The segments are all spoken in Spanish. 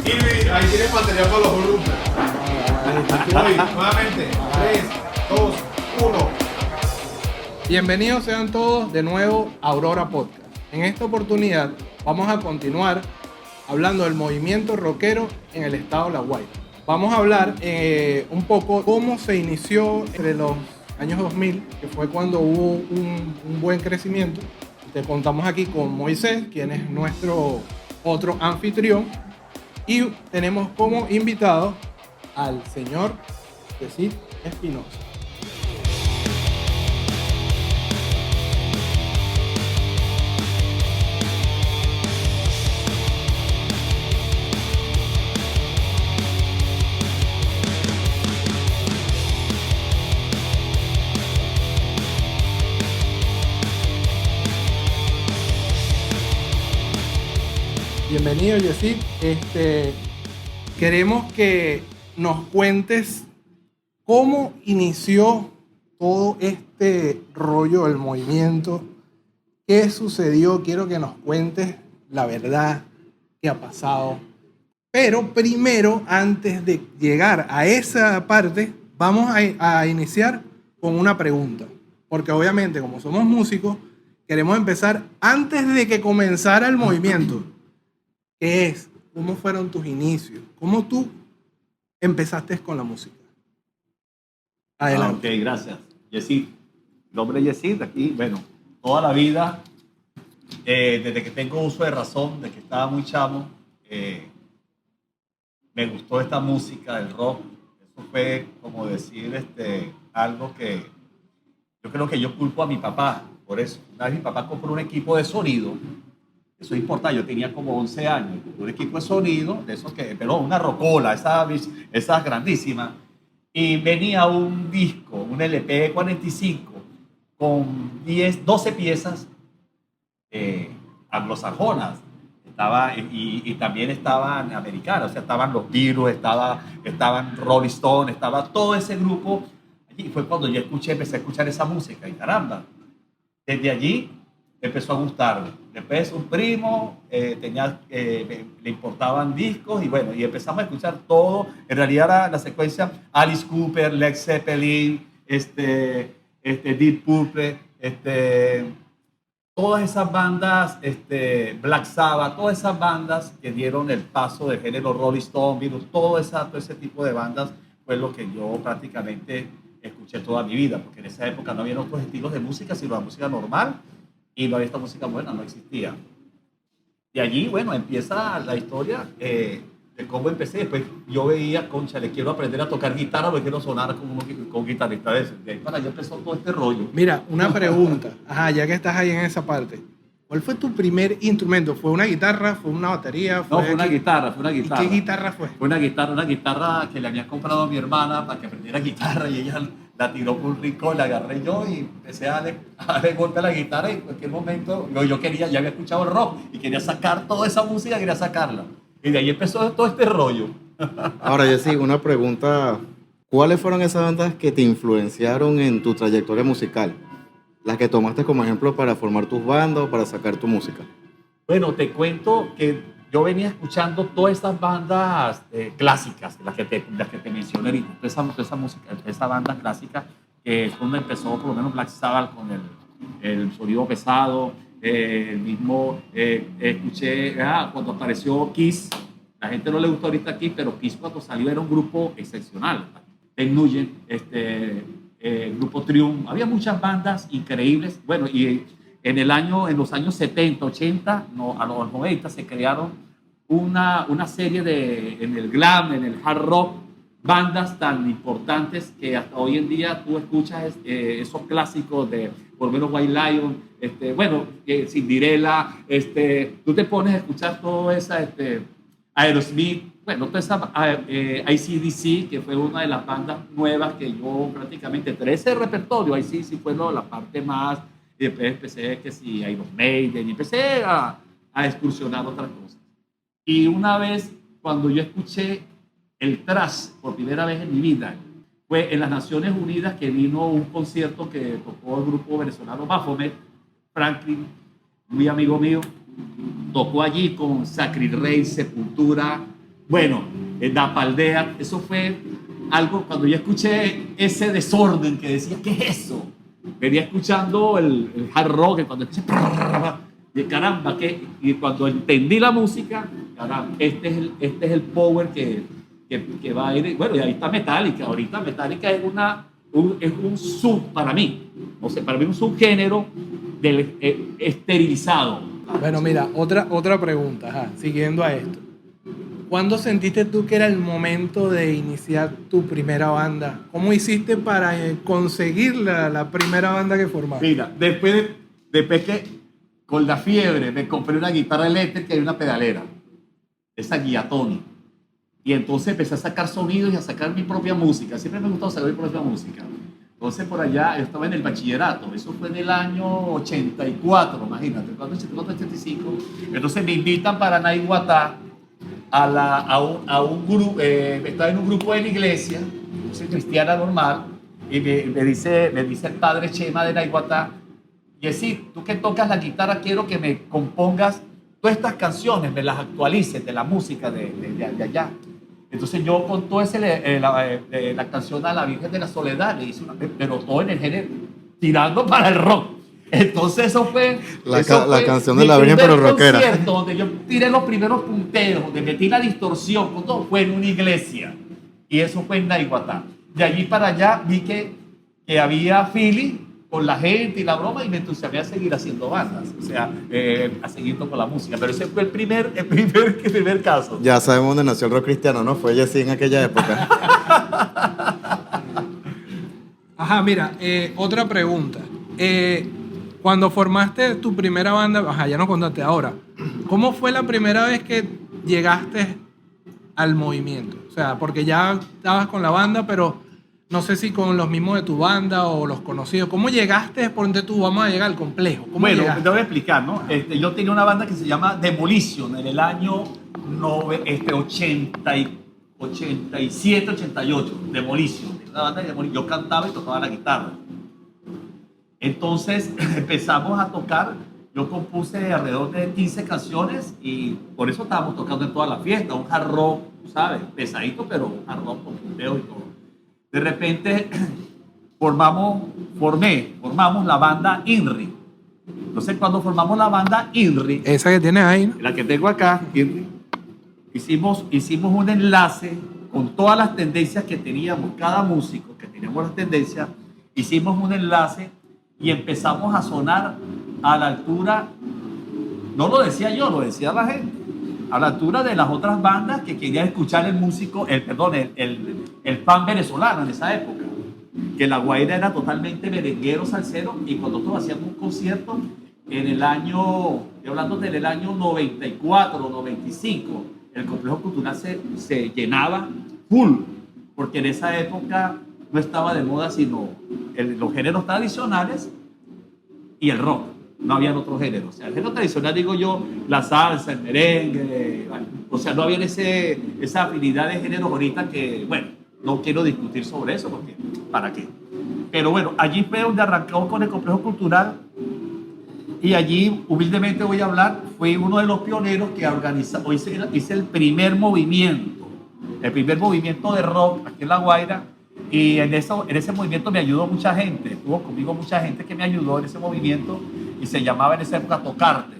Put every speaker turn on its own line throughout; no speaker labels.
Y ahí tienes material para los volúmenes. Voy, nuevamente. 3, 2, 1.
Bienvenidos sean todos de nuevo a Aurora Podcast. En esta oportunidad vamos a continuar hablando del movimiento rockero en el estado de La Guaira. Vamos a hablar un poco cómo se inició entre los años 2000, que fue cuando hubo un buen crecimiento. Te contamos aquí con Moisés, quien es nuestro otro anfitrión, y tenemos como invitado al señor Yesid Espinosa. Bienvenido, Yesid. Queremos que nos cuentes cómo inició todo este rollo del movimiento, qué sucedió. Quiero que nos cuentes la verdad, qué ha pasado. Pero primero, antes de llegar a esa parte, vamos a iniciar con una pregunta. Porque obviamente, como somos músicos, queremos empezar antes de que comenzara el movimiento. ¿Qué es? ¿Cómo fueron tus inicios? ¿Cómo tú empezaste con la música? Adelante.
Ok, gracias. Yesid, nombre es Yesid, aquí, bueno, toda la vida, desde que tengo uso de razón, desde que estaba muy chamo, me gustó esta música del rock. Eso fue, como decir, algo que yo creo que yo culpo a mi papá por eso. Una vez mi papá compró un equipo de sonido. Eso es importante, yo tenía como 11 años, un equipo de sonido, de esos que, pero una rocola, esa grandísima, y venía un disco, un LP 45, con 12 piezas anglosajonas, y también estaban americanas, o sea, estaban los Beatles, estaban Rolling Stone, estaba todo ese grupo, allí fue cuando yo empecé a escuchar esa música, y caramba, desde allí empezó a gustarme. Después un primo le importaban discos y bueno, y empezamos a escuchar todo. En realidad era la secuencia Alice Cooper, Led Zeppelin, Deep Purple, todas esas bandas, Black Sabbath, todas esas bandas que dieron el paso del género Rolling Stone, Beatles, todo ese tipo de bandas fue lo que yo prácticamente escuché toda mi vida, porque en esa época no había otros estilos de música, sino la música normal. Y no había esta música buena, no existía. Y allí, bueno, empieza la historia de cómo empecé. Después yo veía, concha, le quiero aprender a tocar guitarra, porque quiero sonar como un guitarrista de ese. De ahí para allá empezó todo este rollo.
Mira, una pregunta. Ajá, ya que estás ahí en esa parte. ¿Cuál fue tu primer instrumento? ¿Fue una guitarra? ¿Fue una batería?
No, fue una guitarra.
¿Y qué guitarra fue?
Fue una guitarra que le había comprado a mi hermana para que aprendiera guitarra y ella la tiró por un rincón, la agarré yo y empecé a darle golpe a la guitarra y en cualquier momento yo quería, ya había escuchado el rock y quería sacar toda esa música, quería sacarla. Y de ahí empezó todo este rollo.
Ahora, Jessy, una pregunta. ¿Cuáles fueron esas bandas que te influenciaron en tu trayectoria musical? Las que tomaste como ejemplo para formar tus bandas o para sacar tu música.
Bueno, te cuento que yo venía escuchando todas estas bandas clásicas, las que te mencioné ahorita, toda esa música, esa banda clásica, que es donde empezó por lo menos Black Sabbath con el sonido pesado, el mismo, escuché cuando apareció Kiss, la gente no le gustó ahorita Kiss, pero Kiss cuando salió era un grupo excepcional, Ted Nugent, el grupo Triumph, había muchas bandas increíbles, bueno, y en los años 70, 80, a los 90 se crearon una serie en el glam, en el hard rock, bandas tan importantes que hasta hoy en día tú escuchas esos clásicos de, por lo menos White Lion, Cinderella, tú te pones a escuchar todo esa, Aerosmith, bueno, toda esa AC/DC, que fue una de las bandas nuevas que yo prácticamente trae ese repertorio. AC/DC fue la parte más. Y después empecé que si Iron Maiden, y empecé a excursionar otras cosas. Y una vez, cuando yo escuché el thrash por primera vez en mi vida, fue en las Naciones Unidas, que vino un concierto que tocó el grupo venezolano Baphomet, Franklin, muy amigo mío, tocó allí con Sacred Reich, Sepultura, Bueno, en Napaldea, eso fue algo, cuando yo escuché ese desorden que decía, ¿qué es eso? Venía escuchando el hard rock, y cuando escuché, y caramba, y cuando entendí la música, caramba, este es el power que va a ir. Bueno, y ahí está Metallica. Ahorita Metallica es un sub para mí. O sea, para mí un subgénero del esterilizado.
Bueno, mira, otra pregunta, ajá, siguiendo a esto. ¿Cuándo sentiste tú que era el momento de iniciar tu primera banda? ¿Cómo hiciste para conseguir la primera banda que formaste?
Mira, después que con la fiebre me compré una guitarra eléctrica y una pedalera, esa Guiatoni. Y entonces empecé a sacar sonidos y a sacar mi propia música. Siempre me ha gustado sacar mi propia música. Entonces por allá, yo estaba en el bachillerato, eso fue en el año 84, imagínate, 84, 85. Entonces me invitan para Naiguatá a un grupo, estaba en un grupo de la iglesia, yo soy cristiana normal, y me dice el padre Chema de Naiguatá, y decir, tú que tocas la guitarra, quiero que me compongas todas estas canciones, me las actualices de la música de allá. Entonces yo con todo la canción a la Virgen de la Soledad, le hice pero todo en el género, tirando para el rock. Entonces eso fue
la canción de la Virgen, pero rockera.
Concierto donde yo tiré los primeros punteros, donde metí la distorsión, con todo, fue en una iglesia. Y eso fue en Naiguatá. De allí para allá vi que había feeling con la gente y la broma, y me entusiasmé a seguir haciendo bandas, o sea, a seguir con la música. Pero ese fue el primer caso.
Ya sabemos dónde nació el rock cristiano, ¿no? Fue así en aquella época.
Ajá, mira, otra pregunta. Cuando formaste tu primera banda, ajá, ya nos contaste ahora, ¿cómo fue la primera vez que llegaste al movimiento? O sea, porque ya estabas con la banda, pero no sé si con los mismos de tu banda o los conocidos. ¿Cómo llegaste? ¿Por dónde tú vamos a llegar al complejo? ¿Cómo
Bueno,
llegaste?
te voy a explicar, ¿no? Yo tenía una banda que se llama Demolition en el año 87, 88. Demolition. Una banda de Demolition. Yo cantaba y tocaba la guitarra. Entonces empezamos a tocar. Yo compuse alrededor de 15 canciones y por eso estábamos tocando en toda la fiesta. Un hard rock, ¿sabes? Pesadito, pero un hard rock con punteos y todo. De repente formamos la banda INRI. Entonces cuando formamos la banda INRI,
Esa que tienes ahí, ¿no?
la que tengo acá, INRI, hicimos un enlace con todas las tendencias que teníamos, cada músico que teníamos las tendencias, hicimos un enlace y empezamos a sonar a la altura, no lo decía yo, lo decía la gente, a la altura de las otras bandas que querían escuchar el fan venezolano en esa época. Que La Guaira era totalmente merenguero, salsero, y cuando nosotros hacíamos un concierto en el año, estoy hablando del año 94 o 95, el complejo cultural se llenaba full, porque en esa época no estaba de moda sino los géneros tradicionales y el rock. No había otro género. O sea, el género tradicional, digo yo, la salsa, el merengue, bueno, o sea, no había esa afinidad de géneros ahorita que, bueno, no quiero discutir sobre eso porque, ¿para qué? Pero bueno, allí fue donde arrancamos con el complejo cultural y allí, humildemente voy a hablar, fui uno de los pioneros que hice el primer movimiento de rock aquí en La Guaira. Y en ese movimiento me ayudó mucha gente, estuvo conmigo mucha gente que me ayudó en ese movimiento y se llamaba en esa época Tocarte,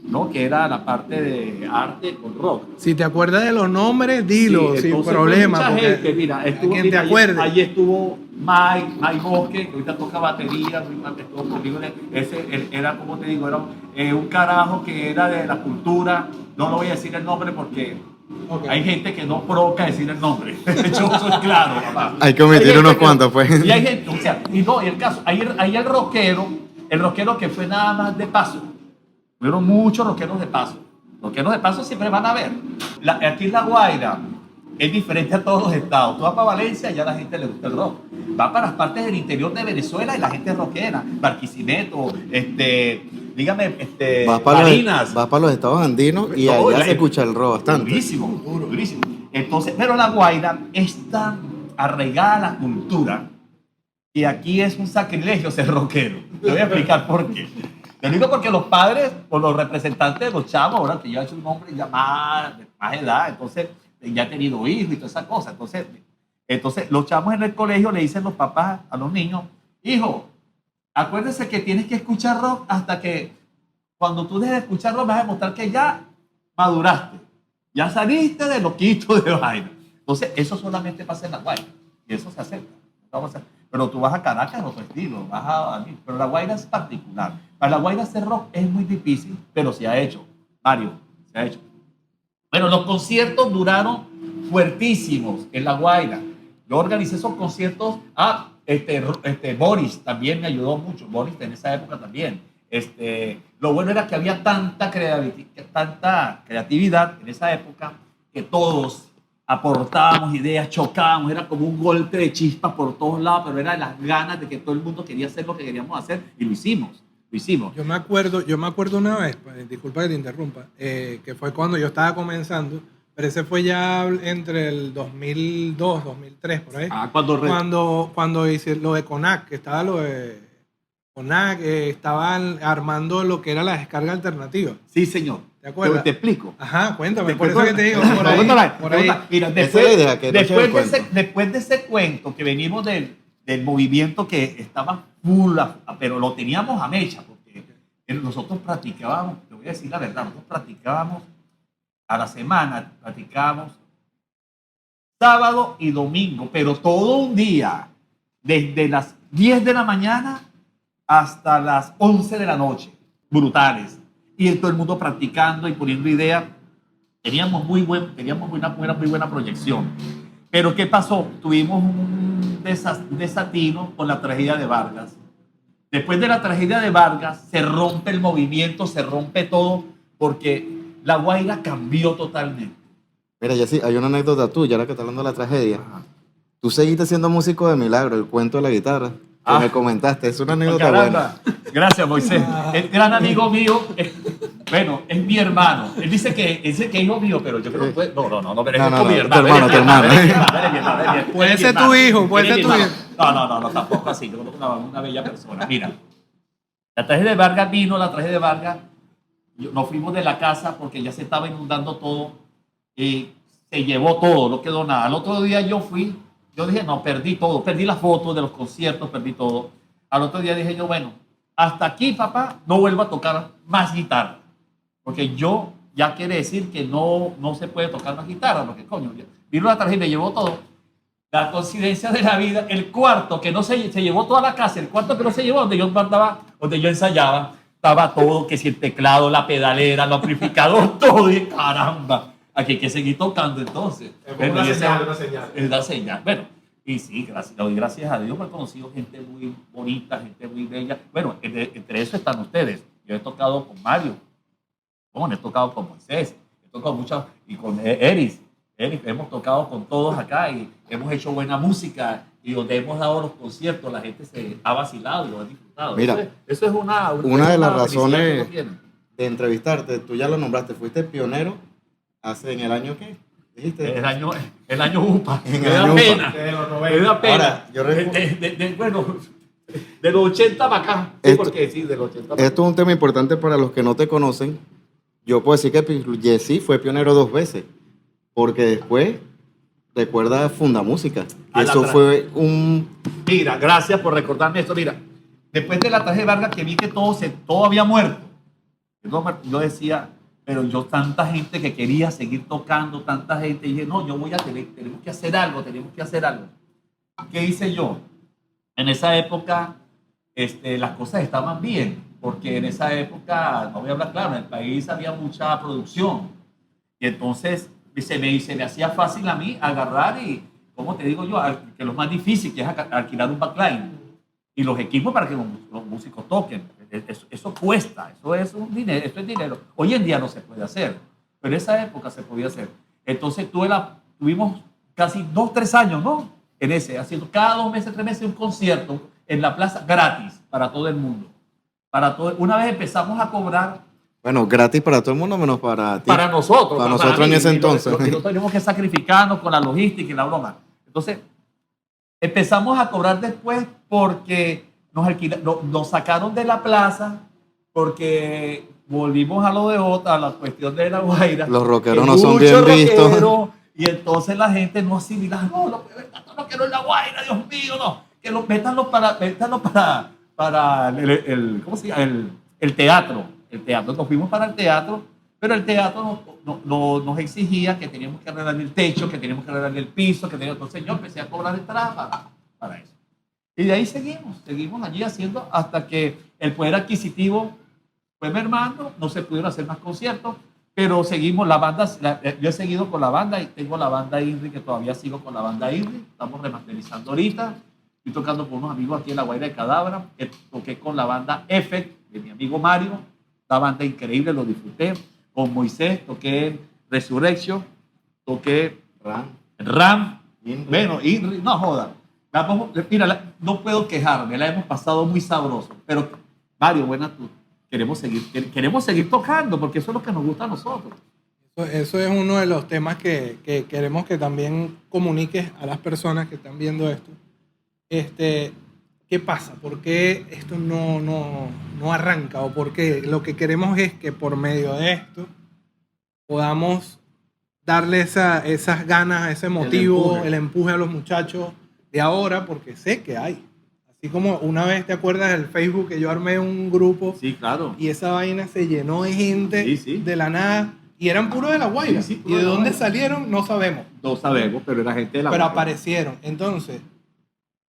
¿no? Que era la parte de arte con rock.
Si te acuerdas de los nombres, dilo,
Sí,
sin
entonces
problema.
mucha
porque
gente, mira,
quien te acuerde.
Allí estuvo Mike Bosque, que ahorita toca batería, estuvo conmigo, él era, como te digo, era un carajo que era de la cultura, no lo voy a decir el nombre porque... Okay. Hay gente que no provoca decir el nombre. Yo soy claro, papá.
Hay que omitir unos cuantos, pues.
Y hay gente, o sea, y el caso, ahí el rockero que fue nada más de paso. Hubieron muchos rockeros de paso. Rockeros de paso siempre van a ver. Aquí en La Guaira es diferente a todos los estados. Tú vas para Valencia y ya a la gente le gusta el rock. Va para las partes del interior de Venezuela y la gente es rockera. Barquisimeto, dígame, Barinas.
Vas para los estados andinos y allá se escucha el rock bastante.
Durísimo, durísimo. Entonces, pero La Guaira es tan arraigada a la cultura que aquí es un sacrilegio ser rockero. Te voy a explicar por qué. Te digo porque los padres o los representantes de los chavos, ahora que ya es un hombre ya más edad, entonces ya he tenido hijos y toda esa cosa. Entonces los chamos en el colegio le dicen los papás a los niños, hijo, acuérdese que tienes que escuchar rock hasta que cuando tú dejes de escuchar rock vas a demostrar que ya maduraste, ya saliste de loquito de vaina. Entonces eso solamente pasa en La Guaira y eso se acepta. Pero tú vas a Caracas en otro estilo, pero La Guaira es particular. Para La Guaira hacer rock es muy difícil, pero se ha hecho, Mario, se ha hecho. Bueno, los conciertos duraron fuertísimos en La Guaira. Yo organicé esos conciertos. Boris también me ayudó mucho. Boris en esa época también. Lo bueno era que había tanta creatividad en esa época que todos aportábamos ideas, chocábamos, era como un golpe de chispa por todos lados, pero era las ganas de que todo el mundo quería hacer lo que queríamos hacer y lo hicimos.
Yo me acuerdo una vez, disculpa que te interrumpa, que fue cuando yo estaba comenzando, pero ese fue ya entre el 2002, 2003, por ahí. Cuando hice lo de CONAC, que estaba lo de CONAC, estaban armando lo que era la descarga alternativa.
Sí, señor.
¿Te acuerdas?
Te explico.
Ajá, cuéntame,
Por
eso que te digo, por ahí.
Mira, después de ese cuento que venimos del movimiento que estaba full, pero lo teníamos a mecha, porque nosotros practicábamos, te voy a decir la verdad, nosotros practicábamos a la semana, practicábamos sábado y domingo, pero todo un día, desde las 10 de la mañana hasta las 11 de la noche, brutales. Y todo el mundo practicando y poniendo ideas. Teníamos muy buena proyección. Pero ¿qué pasó? Tuvimos un desatino con la tragedia de Vargas. Después de la tragedia de Vargas, se rompe el movimiento, se rompe todo, porque La Guaira cambió totalmente.
Mira, Jessy, hay una anécdota tuya, ahora que estás hablando de la tragedia.
Ajá.
Tú seguiste siendo músico de Milagro, el cuento de la guitarra, que me comentaste. Es una anécdota
Caramba.
buena.
Gracias, Moisés. El gran amigo mío, bueno, es mi hermano. Él dice que es hijo mío, pero yo creo que puede. No, pero es mi hermano.
Tu hermano.
Puede ser tu hijo, puede ser tu hijo.
No, tampoco así. Yo creo que una bella persona. Mira, la tragedia de Vargas vino, nos fuimos de la casa porque ya se estaba inundando todo y se llevó todo, no quedó nada. Al otro día yo dije, no, perdí todo, perdí las fotos de los conciertos, perdí todo. Al otro día dije yo, bueno, hasta aquí, papá, no vuelvo a tocar más guitarra. Porque yo ya quiere decir que no se puede tocar más guitarra, porque coño, vino la tragedia y me llevó todo. La coincidencia de la vida, el cuarto que no se llevó toda la casa, el cuarto que no se llevó, donde yo ensayaba, estaba todo, que si el teclado, la pedalera, el amplificador, todo, y caramba, aquí hay que seguir tocando entonces.
Es una señal.
Es la señal. Bueno, y sí, gracias a Dios me he conocido gente muy bonita, gente muy bella. Bueno, entre eso están ustedes. Yo he tocado con Mario, he tocado con Moisés, he tocado mucho, y con Eris, hemos tocado con todos acá y hemos hecho buena música y donde hemos dado los conciertos, la gente se ha vacilado y lo ha disfrutado.
Mira,
eso es una
de las
felicidad
razones
que uno tiene.
de entrevistarte, tú ya lo nombraste, fuiste pionero en el año ¿qué? ¿Dijiste?
El año UPA.
En
Me
el
da
año
pena.
UPA.
De los
Me
90.
da pena.
Ahora, yo
Bueno, de los 80 para acá. Sí, porque sí, de los 80 para acá.
Esto es un tema importante para los que no te conocen. Yo puedo decir que Jessy fue pionero 2 veces, porque después recuerda Fundamúsica. Eso fue un...
Mira, gracias por recordarme esto. Mira, después de la tragedia de Vargas que vi que todo había muerto, yo decía, pero yo tanta gente que quería seguir tocando, tanta gente, y dije, no, tenemos que hacer algo. ¿Qué hice yo? En esa época las cosas estaban bien, porque en esa época, no voy a hablar claro, en el país había mucha producción. Y entonces se me hacía fácil a mí agarrar y, como te digo yo, que lo más difícil que es alquilar un backline y los equipos para que los músicos toquen. Eso cuesta, eso es dinero. Hoy en día no se puede hacer, pero en esa época se podía hacer. Entonces tuvimos casi 2-3 años, ¿no? Haciendo cada 2 meses, 3 meses un concierto en la plaza gratis para todo el mundo. Una vez empezamos a cobrar.
Bueno, gratis para todo el mundo, menos para ti.
Para nosotros.
Para nosotros en ese entonces.
Nosotros teníamos que sacrificarnos con la logística y la broma. Entonces, empezamos a cobrar después porque nos sacaron de la plaza, porque volvimos a la cuestión de La Guaira.
Los rockeros no son bien vistos.
Y entonces la gente no asimila, no quiero ir a La Guaira, Dios mío, no. Que métanlo para ¿cómo se llama? El teatro. El teatro, nos fuimos para el teatro, pero el teatro nos exigía que teníamos que arreglar el techo, que teníamos que arreglar el piso, entonces yo empecé a cobrar entrada para eso. Y de ahí seguimos allí haciendo hasta que el poder adquisitivo fue mermando, no se pudieron hacer más conciertos, pero seguimos la banda, yo he seguido con la banda y tengo la banda INRI, que todavía sigo con la banda INRI, estamos remasterizando ahorita, estoy tocando con unos amigos aquí en La Guaira de Cadabra, que toqué con la banda Effect de mi amigo Mario, la banda increíble, lo disfruté, con Moisés toqué Resurrection, toqué Ram, bueno, INRI, no joda. Mira, no puedo quejarme, la hemos pasado muy sabroso, pero Mario, buena tú. Queremos seguir tocando, porque eso es lo que nos gusta a nosotros.
Eso es uno de los temas que queremos que también comuniques a las personas que están viendo esto. ¿Qué pasa? ¿Por qué esto no arranca? ¿O por qué? Lo que queremos es que por medio de esto podamos darle esas ganas, ese motivo, el empuje a los muchachos de ahora, porque sé que hay. Así como una vez, ¿te acuerdas del Facebook que yo armé un grupo?
Sí, claro.
Y esa vaina se llenó de gente
Sí.
de la nada. Y eran puros de La Guaira.
Sí,
y de dónde salieron, no sabemos.
No sabemos, pero era gente de La
Pero
Guaira.
aparecieron. Entonces,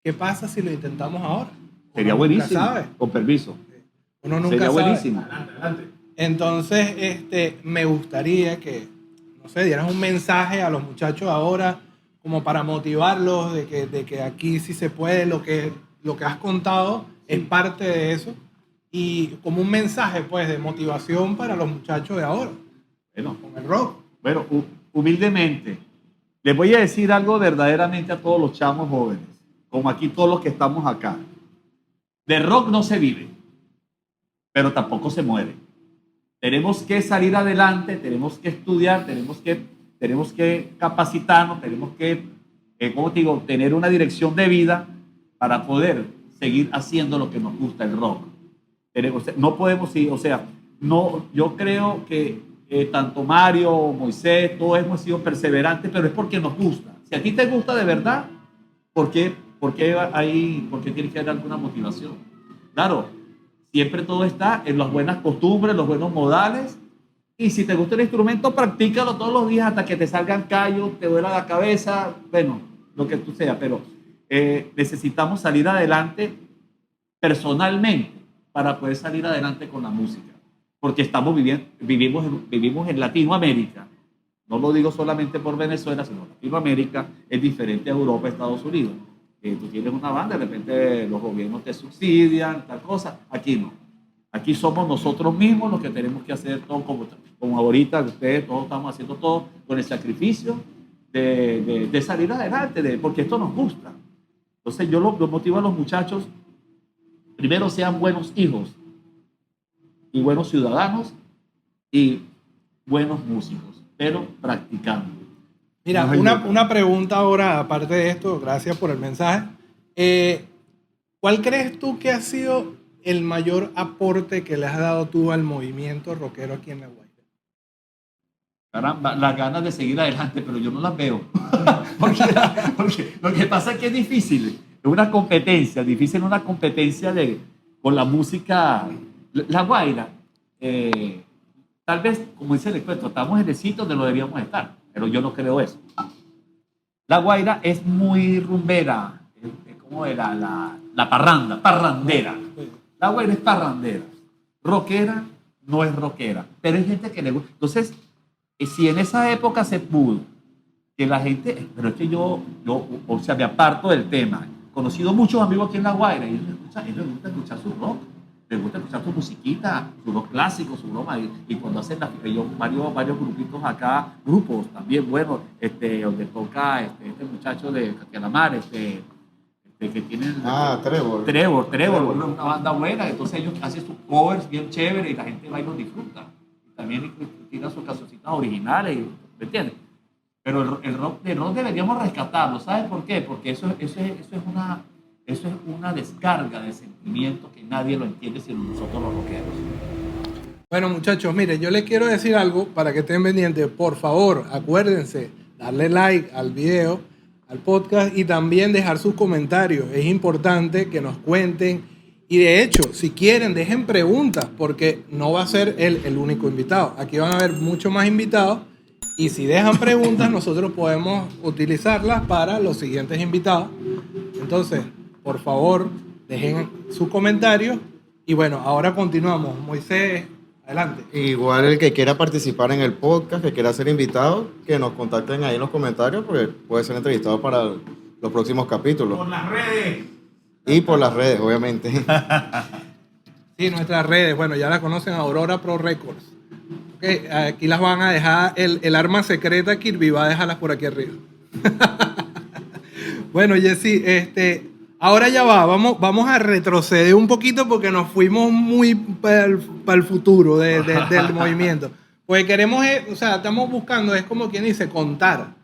¿qué pasa si lo intentamos ahora?
Sería
Uno nunca
buenísimo.
sabe.
Con permiso.
Uno nunca
Sería
sabe.
buenísimo.
Adelante.
Entonces, me gustaría que, no sé, dieras un mensaje a los muchachos ahora como para motivarlos de que aquí sí se puede, lo que has contado es parte de eso, y como un mensaje pues de motivación para los muchachos de ahora
Bueno,
con el rock.
Bueno, humildemente, les voy a decir algo verdaderamente a todos los chamos jóvenes, como aquí todos los que estamos acá. De rock no se vive, pero tampoco se muere. Tenemos que salir adelante, tenemos que estudiar, tenemos que capacitarnos, tenemos que, como te digo, tener una dirección de vida para poder seguir haciendo lo que nos gusta, el rock. No podemos ir, yo creo que tanto Mario, Moisés, todos hemos sido perseverantes, pero es porque nos gusta. Si a ti te gusta de verdad, ¿por qué tienes que haber alguna motivación? Claro, siempre todo está en las buenas costumbres, los buenos modales, y si te gusta el instrumento, practícalo todos los días hasta que te salgan callos, te duela la cabeza, bueno, lo que tú seas, pero necesitamos salir adelante personalmente para poder salir adelante con la música, porque vivimos en Latinoamérica. No lo digo solamente por Venezuela, sino Latinoamérica es diferente a Europa, Estados Unidos. Tú tienes una banda, de repente los gobiernos te subsidian, tal cosa. Aquí no. Aquí somos nosotros mismos los que tenemos que hacer todo como ahorita ustedes, todos estamos haciendo todo con el sacrificio de salir adelante, porque esto nos gusta. Entonces yo lo motivo a los muchachos, primero sean buenos hijos y buenos ciudadanos y buenos músicos, pero practicando.
Mira, una pregunta ahora, aparte de esto, gracias por el mensaje. ¿Cuál crees tú que ha sido el mayor aporte que le has dado tú al movimiento rockero aquí en La Guaira?
Caramba, las ganas de seguir adelante, pero yo no las veo. porque lo que pasa es que es difícil. Es una competencia, con la música. La Guaira, tal vez, como dice el cuento, estamos en el sitio donde lo debíamos estar, pero yo no creo eso. La Guaira es muy rumbera, es como de la parrandera. La Guaira es parrandera. Rockera no es rockera, pero hay gente que le gusta. Entonces, si en esa época se pudo, que la gente, pero es que yo me aparto del tema. He conocido muchos amigos aquí en La Guaira y les gusta escuchar su rock, les gusta escuchar su musiquita, su rock clásico, su broma. Y cuando hacen varios grupitos acá, grupos también buenos, donde toca este muchacho de Calamar, que tienen Trevor, una banda buena. Entonces ellos hacen sus covers bien chéveres y la gente va y los disfruta. También tiran sus cancioncitas originales, ¿me entiendes? Pero el rock deberíamos rescatarlo. ¿Sabes por qué? Porque eso es una descarga de sentimientos que nadie lo entiende sino nosotros los rockeros.
Bueno, muchachos, mire, yo les quiero decir algo para que estén pendientes. Por favor, acuérdense, darle like al video, al podcast y también dejar sus comentarios. Es importante que nos cuenten y de hecho, si quieren, dejen preguntas porque no va a ser el único invitado. Aquí van a haber muchos más invitados y si dejan preguntas nosotros podemos utilizarlas para los siguientes invitados. Entonces, por favor, dejen sus comentarios y bueno, ahora continuamos. Moisés, adelante.
Igual el que quiera participar en el podcast, que quiera ser invitado, que nos contacten ahí en los comentarios porque puede ser entrevistado para los próximos capítulos.
Por las redes.
Y por las redes, obviamente.
Sí, nuestras redes, bueno, ya la conocen, Aurora Pro Records. Okay, aquí las van a dejar, el arma secreta Kirby va a dejarlas por aquí arriba. Bueno, Jesse, ahora ya vamos a retroceder un poquito porque nos fuimos muy para el futuro del movimiento. Porque queremos, o sea, estamos buscando, es como quien dice, contar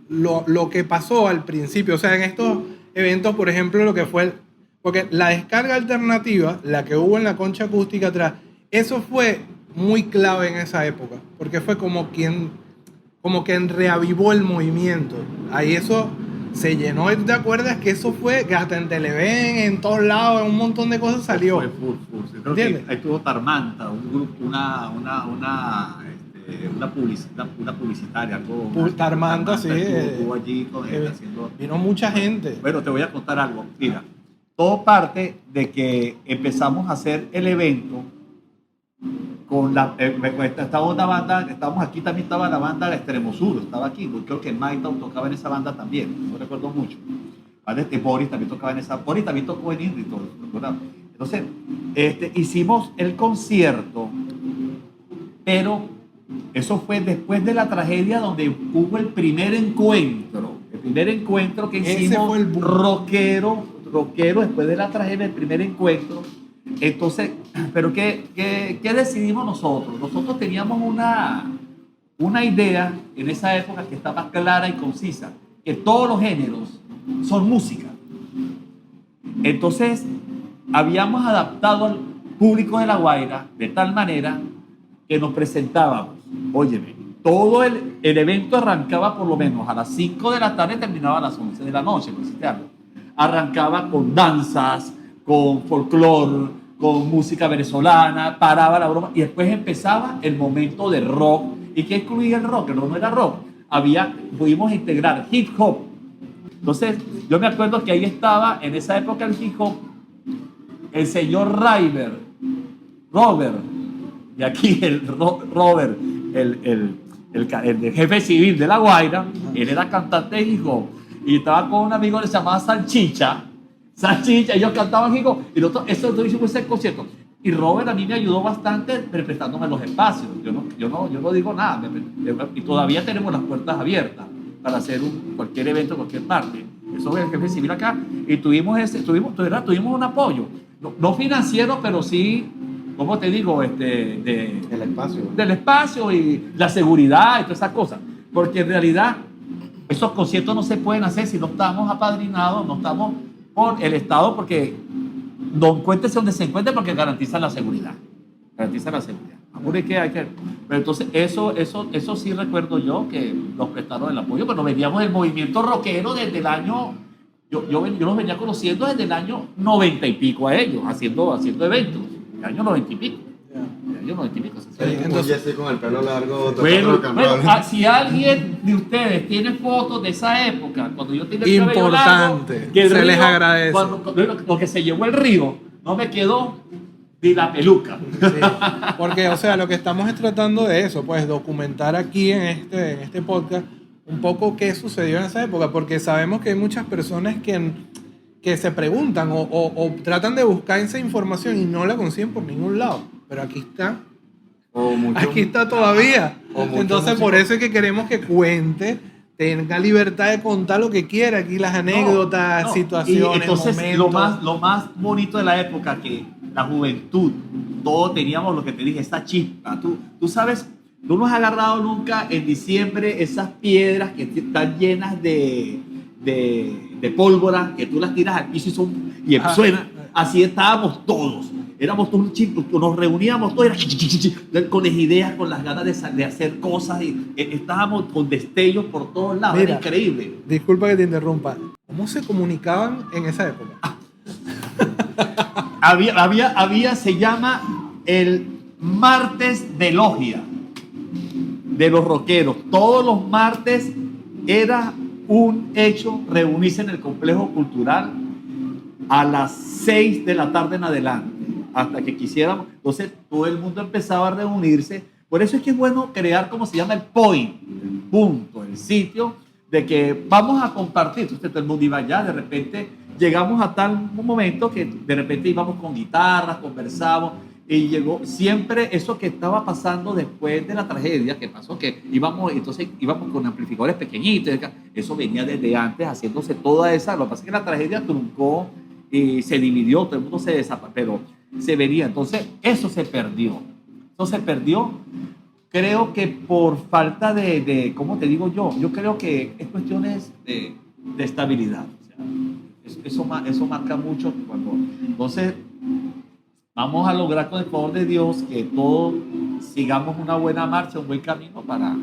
lo que pasó al principio. O sea, en estos eventos, por ejemplo, lo que fue, porque la descarga alternativa, la que hubo en la concha acústica atrás, eso fue muy clave en esa época, porque fue como quien reavivó el movimiento. Ahí eso se llenó. ¿Te acuerdas que eso fue que hasta en Televen, en todos lados, en un montón de cosas salió?
Fue full. Yo creo
¿Entiendes?
que ahí tuvo Tarmanta, un grupo, una publicitaria, algo.
Tarmanta, sí.
Estuvo allí haciendo.
Vino mucha gente.
Bueno, te voy a contar algo. Mira, todo parte de que empezamos a hacer el evento con estaba una banda, estábamos aquí, también estaba la banda Extremosuro, estaba aquí, creo que Maita tocaba en esa banda también, no recuerdo mucho. Boris también tocaba en esa, Boris también tocó en Indie, ¿verdad? Entonces, hicimos el concierto, pero eso fue después de la tragedia donde hubo el primer encuentro que
Ese
hicimos
fue el boom.
rockero, después de la tragedia, el primer encuentro. Entonces, ¿pero qué decidimos nosotros? Nosotros teníamos una idea en esa época que estaba clara y concisa, que todos los géneros son música. Entonces, habíamos adaptado al público de La Guaira de tal manera que nos presentábamos. Óyeme, todo el evento arrancaba por lo menos a las 5 de la tarde y terminaba a las 11 de la noche, por decirte algo. Arrancaba con danzas, con folclore, con música venezolana, paraba la broma y después empezaba el momento de rock. ¿Y qué incluía el rock? El rock no era rock. Pudimos integrar hip hop. Entonces, yo me acuerdo que ahí estaba, en esa época el hip hop, el señor Robert, y aquí Robert, el jefe civil de La Guaira, él era cantante de hip hop, y estaba con un amigo que se llamaba Salchicha, ellos cantaban hip hop, y nosotros hicimos ese concierto. Y Robert a mí me ayudó bastante prestándome los espacios. Yo no digo nada, y todavía tenemos las puertas abiertas para hacer cualquier evento, cualquier parte. Eso es el jefe civil acá, y tuvimos un apoyo, no financiero, pero sí, ¿cómo te digo? Del espacio y la seguridad y todas esas cosas. Porque en realidad esos conciertos no se pueden hacer si no estamos apadrinados, no estamos por el Estado, porque no encuentres donde se encuentre, porque garantizan la seguridad. Pero entonces eso sí recuerdo yo, que nos prestaron el apoyo, pero veníamos del movimiento rockero desde el año, yo los venía conociendo desde el año 90 y pico a ellos, haciendo eventos, el año 90 y pico.
Entonces, con el pelo largo,
bueno, si alguien de ustedes tiene fotos de esa época, cuando yo tenía el cabello
importante,
largo, que
se les agradece.
Lo que se llevó el río, no me quedó ni la peluca.
Sí, porque, o sea, lo que estamos es tratando de eso, pues documentar aquí en este podcast un poco qué sucedió en esa época, porque sabemos que hay muchas personas que se preguntan o tratan de buscar esa información y no la consiguen por ningún lado. Pero aquí está. Aquí está todavía. Entonces, por eso es que queremos que cuente, tenga libertad de contar lo que quiera. Aquí las anécdotas, situaciones,
y entonces,
momentos.
lo más bonito de la época, que la juventud, todos teníamos lo que te dije, esa chispa. Tú sabes, tú no has agarrado nunca en diciembre esas piedras que están llenas de pólvora, que tú las tiras al piso y suenan. Así estábamos todos. éramos todos chicos, nos reuníamos todos con las ideas, con las ganas de hacer cosas y estábamos con destellos por todos lados,
Mira,
era increíble.
Disculpa que te interrumpa. ¿Cómo se comunicaban en esa época?
Se llama el martes de logia de los rockeros. Todos los martes era un hecho reunirse en el complejo cultural a las 6 de la tarde en adelante, hasta que quisiéramos. Entonces todo el mundo empezaba a reunirse. Por eso es que es bueno crear, como se llama, el point, el punto, el sitio, de que vamos a compartir. Entonces todo el mundo iba allá, de repente llegamos a tal momento que de repente íbamos con guitarras, conversábamos, y llegó siempre eso que estaba pasando después de la tragedia que pasó, que íbamos con amplificadores pequeñitos, eso venía desde antes haciéndose toda esa. Lo que pasa es que la tragedia truncó y se dividió, todo el mundo se desapareció, pero se venía. Entonces eso se perdió. Creo que por falta ¿cómo te digo yo? Yo creo que es cuestiones de estabilidad. O sea, eso marca mucho cuando. Entonces, vamos a lograr con el favor de Dios que todos sigamos una buena marcha, un buen camino para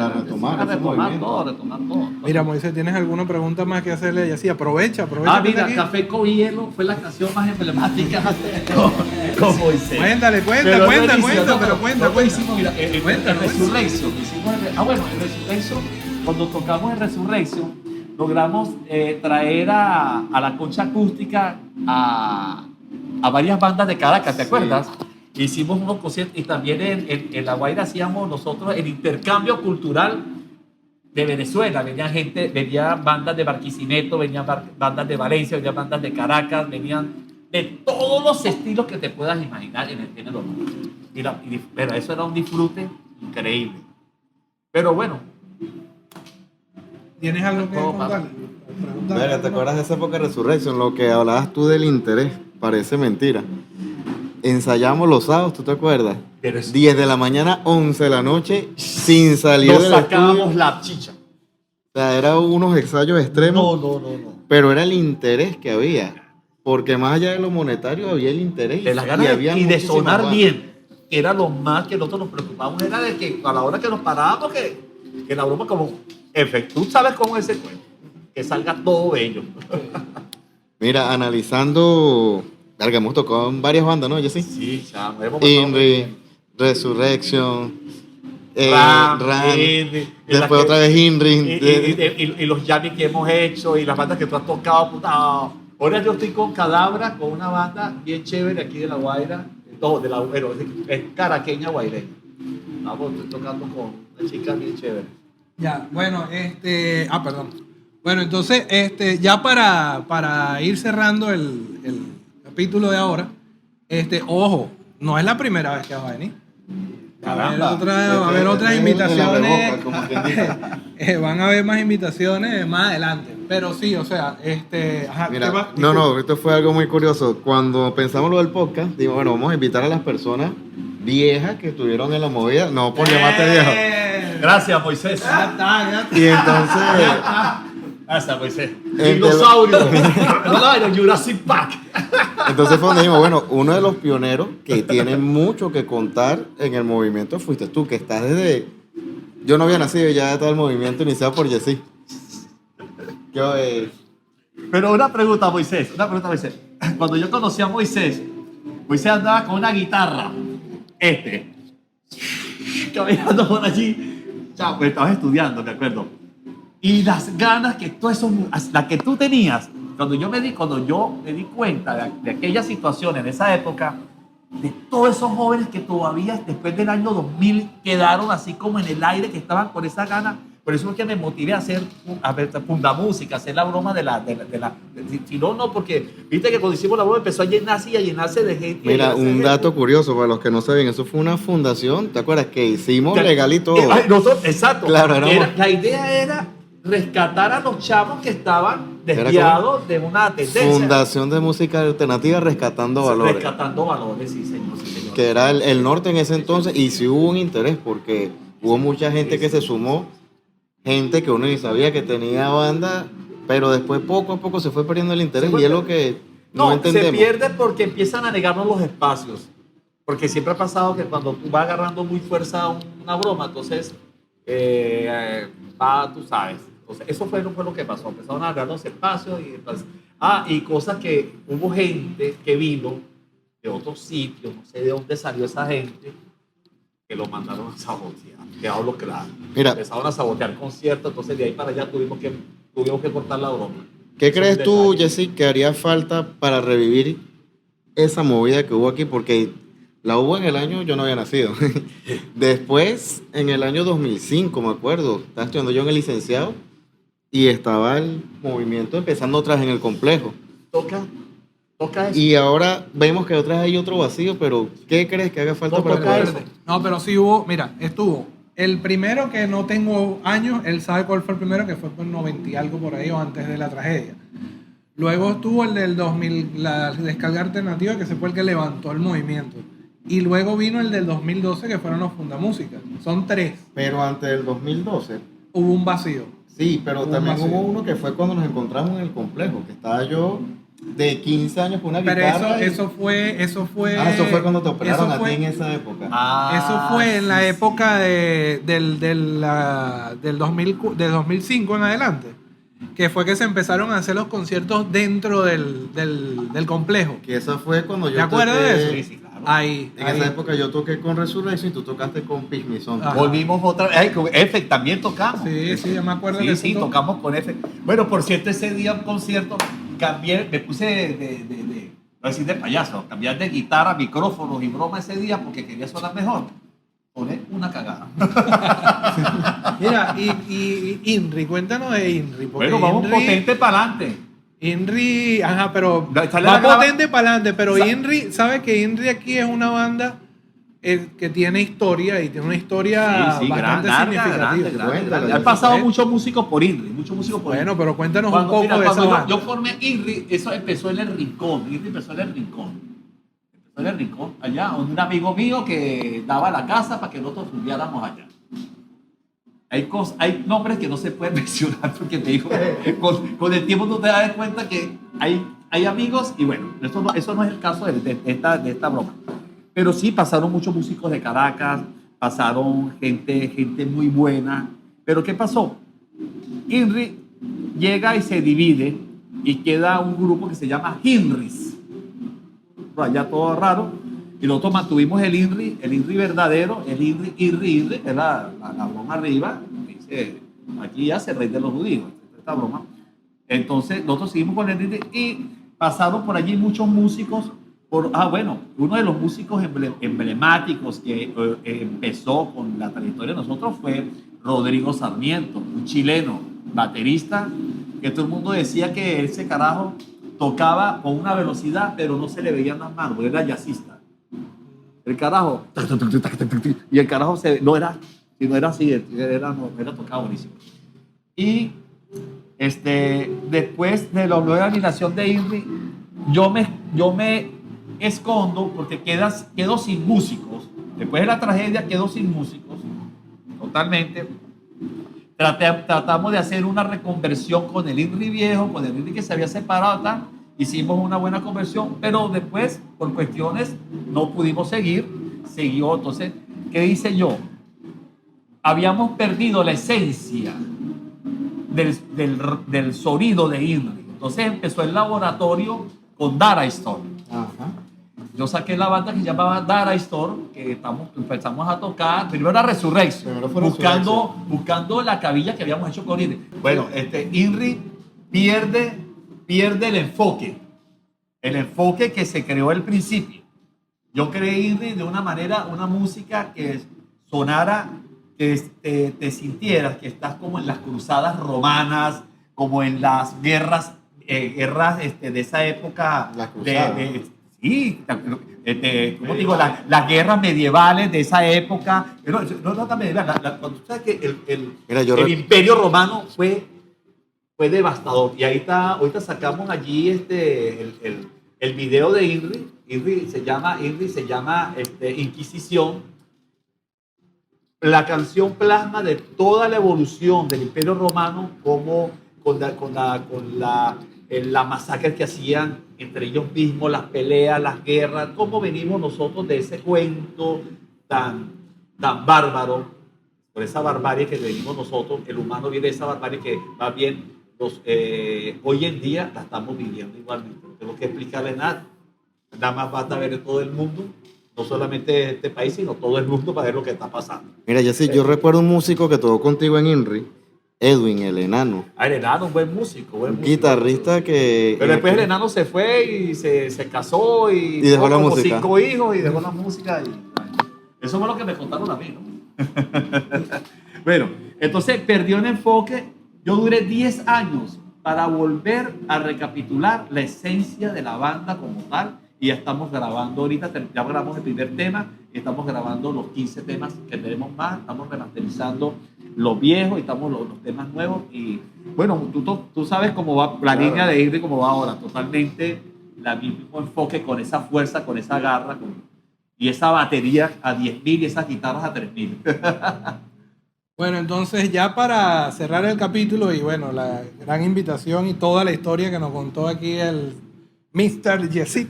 retomar ese
retomar todo.
Mira, Moisés, ¿tienes alguna pregunta más que hacerle a ella? Sí, aprovecha.
Ah,
que está
mira,
aquí.
Café con Hielo fue la canción más emblemática con Moisés.
Cuéntale,
Pero
cuenta.
Mira,
Cuenta.
el Resurrection. El Resurrection, cuando tocamos el Resurrection, logramos traer a la concha acústica a varias bandas de Caracas, ¿te acuerdas? Hicimos unos conciertos y también en La Guaira hacíamos nosotros el intercambio cultural de Venezuela. Venían bandas de Barquisimeto, venían bandas de Valencia, venían bandas de Caracas, venían de todos los estilos que te puedas imaginar en el género. Pero eso era un disfrute increíble. Pero bueno.
¿Tienes algo que contarle?
Verga, ¿te acuerdas de esa época de Resurrection? Lo que hablabas tú del interés, parece mentira. Ensayamos los sábados, ¿tú te acuerdas? 10 de la mañana, 11 de la noche, sin salir
Nos
del
sacábamos
estudio.
la chicha.
O sea, eran unos ensayos extremos.
No.
Pero era el interés que había. Porque más allá de lo monetario había el interés.
De las ganas
había
y de
muchísimas
sonar
bandas.
bien. Era lo más que nosotros nos preocupábamos, era de que a la hora que nos parábamos, que la broma como, tú sabes cómo es ese cuento, que salga todo bello.
Mira, analizando, verga, hemos tocado en varias bandas, ¿no? Yo sí.
Sí, chamo, hemos pasado
Inri, Resurrection,
Ram,
Ram,
Inri,
después otra vez Inri.
y los jamming que hemos hecho y las bandas que tú has tocado. Puta. Ahora yo estoy con Cadabra, con una banda bien chévere aquí de La Guaira, pero es caraqueña guaireña. Estoy tocando con una chica bien chévere.
Ya, bueno, perdón. Bueno, entonces, ya para ir cerrando el capítulo de ahora, ojo, no es la primera vez que vas a venir. Va a haber otras invitaciones. Van a haber más invitaciones más adelante. Pero sí, o sea, ajá,
Mira, no, esto fue algo muy curioso. Cuando pensamos lo del podcast, digo, bueno, vamos a invitar a las personas viejas que estuvieron en la movida. No por llamarte viejo.
Gracias, Moisés.
Ya está.
Y entonces,
Gracias, Moisés.
El
Dinosaurio. No, Jurassic Park.
entonces fue donde dijimos, bueno, uno de los pioneros que tiene mucho que contar en el movimiento fuiste tú, que estás desde... Yo no había nacido ya todo el movimiento iniciado por Jessy.
Pero una pregunta, Moisés. Cuando yo conocí a Moisés andaba con una guitarra. Caminando por allí. Chao, pues estabas estudiando, me acuerdo. Y las ganas que la que tú tenías, cuando yo me di cuenta de aquella situación en esa época, de todos esos jóvenes que todavía después del año 2000 quedaron así como en el aire, que estaban con esa gana. Por eso es que me motivé a hacer Fundamúsica, hacer la broma si no, porque viste que cuando hicimos la broma empezó a llenarse de gente.
Mira, un dato curioso para los que no saben, eso fue una fundación, ¿te acuerdas? Que hicimos legal y todo.
Exacto.
Claro,
La idea era rescatar a los chavos que estaban desviados de una tendencia.
Fundación de Música Alternativa Rescatando Valores.
Rescatando Valores, sí, señor.
Que era el norte en ese entonces, y sí hubo un interés porque hubo mucha gente que se sumó, gente que uno ni sabía que tenía banda, pero después poco a poco se fue perdiendo el interés, y es lo que
No, se
entendemos.
pierde porque empiezan a negarnos los espacios. Porque siempre ha pasado que cuando tú vas agarrando muy fuerza una broma, entonces tú sabes. Entonces, eso fue lo que pasó. Empezaron a agarrar los espacios y entonces, y cosas que hubo gente que vino de otros sitios, no sé de dónde salió esa gente, que lo mandaron a sabotear. Que hablo claro.
Mira.
Empezaron a sabotear conciertos, entonces de ahí para allá tuvimos que cortar la broma.
¿Qué
Eso es
crees
un
tú,
detalle.
Jessy, que haría falta para revivir esa movida que hubo aquí? Porque la hubo en el año, yo no había nacido. Después, en el año 2005, me acuerdo, estaba estudiando yo en el licenciado y estaba el movimiento empezando otra vez en el complejo.
Toca eso.
Y ahora vemos que otra vez hay otro vacío, pero ¿qué crees que haga falta para
Toca
poder
eso.
No, pero sí hubo, mira, estuvo. El primero que no tengo años, él sabe cuál fue el primero, que fue por 90 y algo por ahí o antes de la tragedia. Luego estuvo el del 2000, la descarga alternativa, que se fue el que levantó el movimiento. Y luego vino el del 2012, que fueron los Fundamúsica. Son 3.
Pero antes del 2012,
Hubo un vacío.
sí, pero
Hubo
también
un
hubo
vacío.
uno que fue cuando nos encontramos en el complejo, que estaba yo de 15 años con una
Pero
guitarra.
eso fue...
Eso fue cuando te operaron a ti en esa época.
Eso fue en la época del 2005 en adelante, que fue que se empezaron a hacer los conciertos dentro del complejo.
Que esa fue cuando yo
¿Te acuerdas
toqué-
de eso?
Sí, sí, claro.
Ahí.
En esa época yo toqué con Resurrection y tú tocaste con Pigmison.
Ajá.
Volvimos otra vez. Con Effect también tocamos.
Sí, yo me acuerdo
Sí,
que
sí,
tú
tocamos con Effect. Bueno, por cierto, ese día un concierto, me puse no decir de payaso, cambiar de guitarra, micrófonos y broma ese día porque quería sonar mejor. Poner una cagada.
Mira, y Inri, cuéntanos de Inri. Porque
Bueno, vamos
Inri-
potente para adelante.
Inri, ajá, pero
Sale
va
la grava-
potente para adelante, pero
Sa-
Inri, ¿sabe que Inri aquí es una banda que tiene historia y tiene una historia bastante significativa?
Cuéntala,
Han pasado
¿eh?
muchos músicos por INRI, muchos músicos por
Bueno,
INRI.
pero cuéntanos
Cuando,
un poco
mira,
de esa
cuando
banda.
yo formé INRI, eso empezó en el Rincón. INRI empezó en el Rincón. Empezó en el Rincón, allá, donde un amigo mío que daba la casa para que nosotros estudiáramos allá. Hay nombres que no se pueden mencionar porque te digo, con el tiempo tú te das cuenta que hay amigos y bueno, eso no es el caso de esta broma. Pero sí pasaron muchos músicos de Caracas, pasaron gente muy buena. Pero ¿qué pasó? INRI llega y se divide y queda un grupo que se llama Hinris. Por allá todo raro. Y nosotros mantuvimos el INRI verdadero, el INRI, que es la broma arriba. Dice, aquí ya se rey de los judíos, esta broma. Entonces nosotros seguimos con el INRI y pasaron por allí muchos músicos. Uno de los músicos emblemáticos que empezó con la trayectoria de nosotros fue Rodrigo Sarmiento, un chileno, baterista, que todo el mundo decía que ese carajo tocaba con una velocidad, pero no se le veían las manos, porque era jazzista. El carajo, y el carajo no era así, era tocado buenísimo. Y después de la nueva alineación de INRI, yo me escondo porque quedo sin músicos. Después de la tragedia quedo sin músicos, totalmente. Tratamos de hacer una reconversión con el INRI viejo, con el INRI que se había separado, tal. Hicimos una buena conversión, pero después, por cuestiones, no pudimos seguir. Siguió, entonces, ¿qué hice yo? Habíamos perdido la esencia del sonido de INRI. Entonces empezó el laboratorio con Dara Store.
Ajá.
Yo saqué la banda que se llamaba Dara Store, que empezamos a tocar. Primero era Resurrection,
Primero fue
buscando la cabilla que habíamos hecho con INRI. Bueno, INRI pierde el enfoque que se creó al principio. Yo creé INRI de una manera, una música que sonara, que te sintieras que estás como en las cruzadas romanas, como en las guerras de esa época.
Las cruzadas.
Sí, ¿cómo digo? Las guerras medievales de esa época. No tan medieval. Cuando tú sabes que el Imperio Romano fue devastador. Y ahorita sacamos allí el video de INRI. INRI se llama Inquisición. La canción plasma de toda la evolución del Imperio Romano, como con la masacre que hacían entre ellos mismos, las peleas, las guerras, cómo venimos nosotros de ese cuento tan bárbaro, por esa barbarie que venimos nosotros, el humano viene de esa barbarie que más bien hoy en día la estamos viviendo igualmente. No tengo que explicarle nada más basta ver en todo el mundo, no solamente este país, sino todo el mundo para ver lo que está pasando.
Mira, yo recuerdo un músico que tocó contigo en INRI, Edwin, el enano.
El enano, un buen músico.
Un guitarrista que...
Pero después el enano se fue y se casó y
dejó la
como
música.
5 hijos y dejó la música. Eso fue lo que me contaron a mí, ¿no? Bueno, entonces perdió el enfoque. Yo duré 10 años para volver a recapitular la esencia de la banda como tal. Y ya estamos grabando ahorita, ya grabamos el primer tema y estamos grabando los 15 temas que tenemos más. Estamos remasterizando los viejos y estamos los temas nuevos. Y bueno, tú sabes cómo va la línea de Irri, cómo va ahora. Totalmente el mismo enfoque, con esa fuerza, con esa garra y esa batería a 10.000 y esas guitarras a 3.000.
Bueno, entonces ya para cerrar el capítulo y bueno, la gran invitación y toda la historia que nos contó aquí el Mr. Yesid.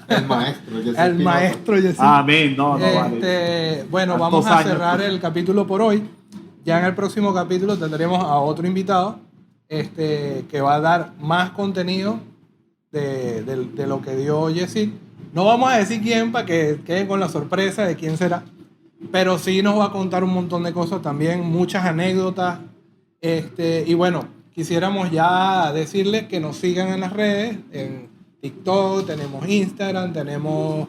El maestro.
El maestro Yesid.
Amén. No, vale.
Bueno, vamos a cerrar el capítulo por hoy. Ya en el próximo capítulo tendremos a otro invitado que va a dar más contenido de lo que dio Yesid. No vamos a decir quién para que queden con la sorpresa de quién será, pero sí nos va a contar un montón de cosas también, muchas anécdotas. Y bueno, quisiéramos ya decirles que nos sigan en las redes, en TikTok, tenemos Instagram, tenemos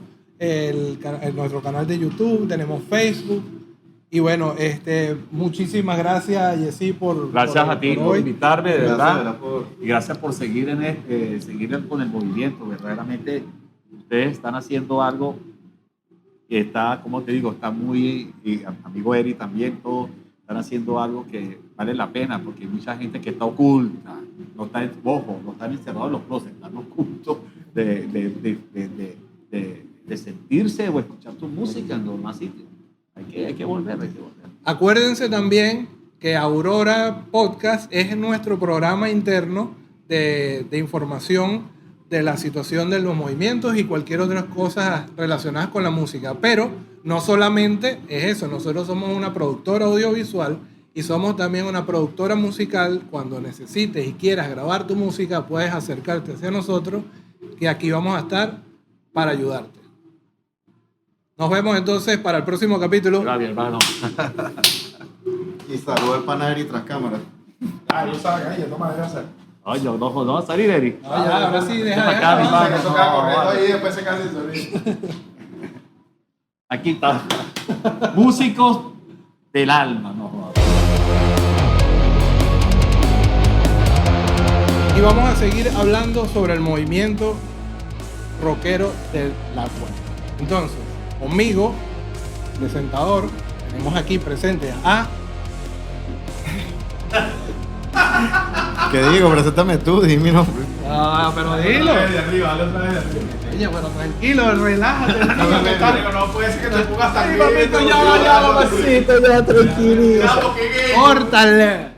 nuestro canal de YouTube, tenemos Facebook. Y bueno, muchísimas gracias, Yesid,
gracias a ti por invitarme, de verdad.
Gracias
Y gracias por seguir seguir con el movimiento. Verdaderamente, ustedes están haciendo algo que está, como te digo, está muy, y amigo Eri también, todos están haciendo algo que vale la pena, porque hay mucha gente que está oculta, no está encerrados en los closets, están ocultos de sentirse o escuchar tu música en los demás sitios. Hay que volver.
Acuérdense también que Aurora Podcast es nuestro programa interno de información de la situación de los movimientos y cualquier otra cosa relacionadas con la música. Pero no solamente es eso, nosotros somos una productora audiovisual y somos también una productora musical. Cuando necesites y quieras grabar tu música, puedes acercarte hacia nosotros, que aquí vamos a estar para ayudarte. Nos vemos entonces para el próximo capítulo.
Gracias, hermano.
Y saludo al panadero y tras cámaras.
Yo estaba acá, toma, gracias.
Oye, no va a salir, Eri.
Ya, ahora sí, deja.
Se toca corriendo ahí y después se cansa el sonido.
Aquí está. Músicos del alma, no.
Y vamos a seguir hablando sobre el movimiento rockero de la cuerda. Entonces, conmigo, presentador, tenemos aquí presente a...
¿Qué digo? Preséntame tú, di mi nombre.
Ah, pero dilo.
Dale otra vez de arriba.
Oye, bueno, tranquilo, relájate.
No puede ser que te pongas tan bien.
Ya, mamacita, ya, tranquilito.
Ya, porque
Córtale.